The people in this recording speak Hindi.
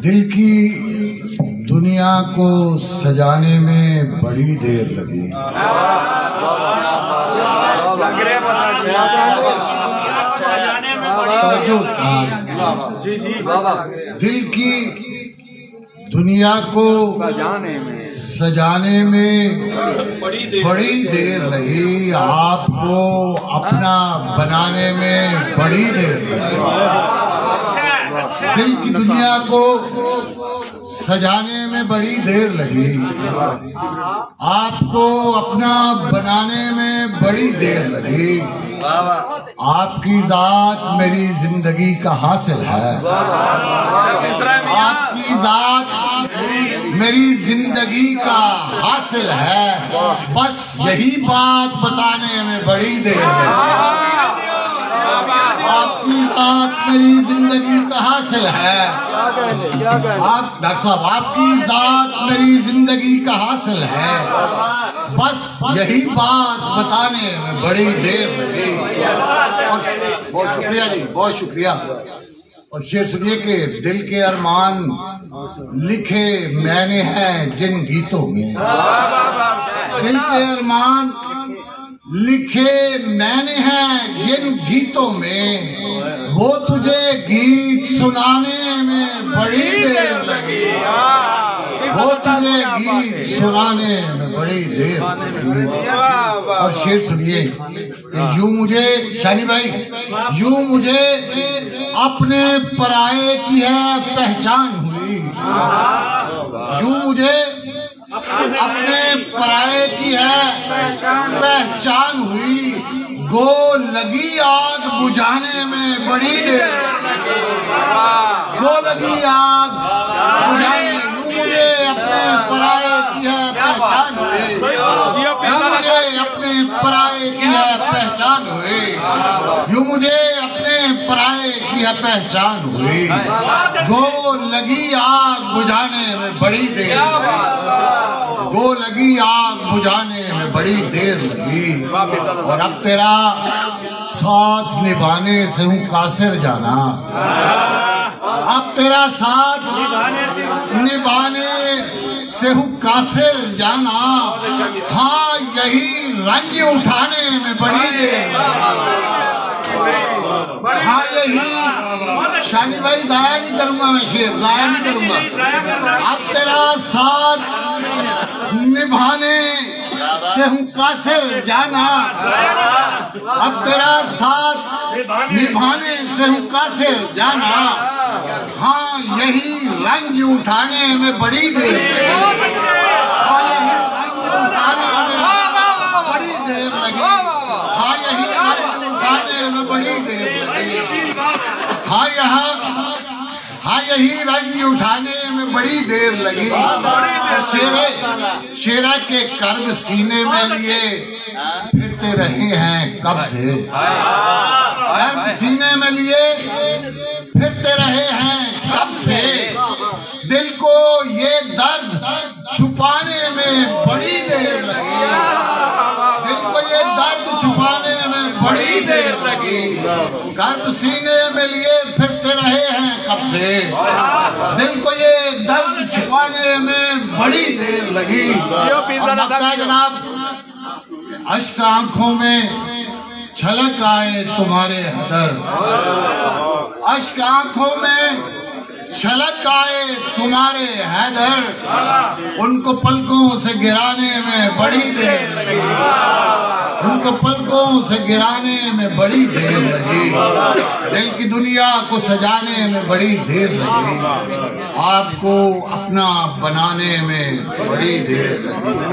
दिल की दुनिया को सजाने में बड़ी देर लगी। दिल की दुनिया को सजाने में बड़ी देर लगी, आपको अपना बनाने में बड़ी देर लगी। दिल की दुनिया को सजाने में बड़ी देर लगी, आपको अपना बनाने में बड़ी देर लगी। आपकी जात मेरी जिंदगी का हासिल है, आपकी जात मेरी जिंदगी का हासिल है, बस यही बात बताने में बड़ी देर लगी। आपकी जात मेरी जिंदगी का हासिल है, आप डॉक्टर साहब आपकी जात मेरी जिंदगी का हासिल है, बस यही बात बताने में बड़ी देर लगी। बहुत शुक्रिया जी, बहुत शुक्रिया। और ये सुनिए कि दिल के अरमान लिखे मैंने हैं जिन गीतों में, दिल के अरमान लिखे मैंने हैं जिन गीतों में, वो तुझे गीत सुनाने में बड़ी देर लगी, वो तुझे गीत सुनाने में बड़ी देर लगी। और शेर सुनिए, यूं मुझे शानी भाई, यूं मुझे अपने पराये की है पहचान हुई, यूं मुझे अपने पराये की है पहचान हुई, गो लगी आग बुझाने में बड़ी देर, गो लगी आग बुझाने, यूं मुझे अपने पराये की है पहचान हुई, मुझे अपने पराये की है पहचान हुई, यूं मुझे अपने पराये की है पहचान हुई, गो लगी आग बुझाने में बड़ी देर, गो लगी आग बुझाने में बड़ी देर लगी। और अब तेरा साथ निभाने से हूँ कासिर जाना, अब तेरा साथ निभाने से हूँ कासिर जाना, हाँ यही रंज उठाने में बड़ी देर, हाँ यही शानी भाई जाया नहीं करूंगा, मैं शेर जाया नहीं करूंगा। अब तेरा साथ निभाने से हूँ कासिर जाना, अब तेरा साथ निभाने से हूँ कासिर जाना, हाँ यही रंज उठाने में बड़ी देर, हाँ यही रंज उठाने में बड़ी देर लगी, हाँ यही रंज उठाने में बड़ी देर लगी, हाँ यहाँ हाँ यही रंग उठाने में बड़ी देर लगी। शेरा के कर्ब सीने में लिए फिरते रहे हैं कब से, कर्ब सीने में लिए फिरते रहे हैं कब से, दिल को ये दर्द छुपाने में बड़ी देर लगी, दिल को ये दर्द छुपाने में बड़ी देर लगी, कर्ब सीने में लिए फिरते रहे हैं कब से, दिल को ये दर्द छुपाने में बड़ी देर लगी। और जनाब अश्क आंखों में छलक आए तुम्हारे हैदर, अश्क आंखों में छलक आए तुम्हारे हैदर, उनको पलकों से गिराने में बड़ी देर लगी, उनको पलकों से गिराने में बड़ी देर लगी, दिल की दुनिया को सजाने में बड़ी देर लगी, आपको अपना बनाने में बड़ी देर लगी।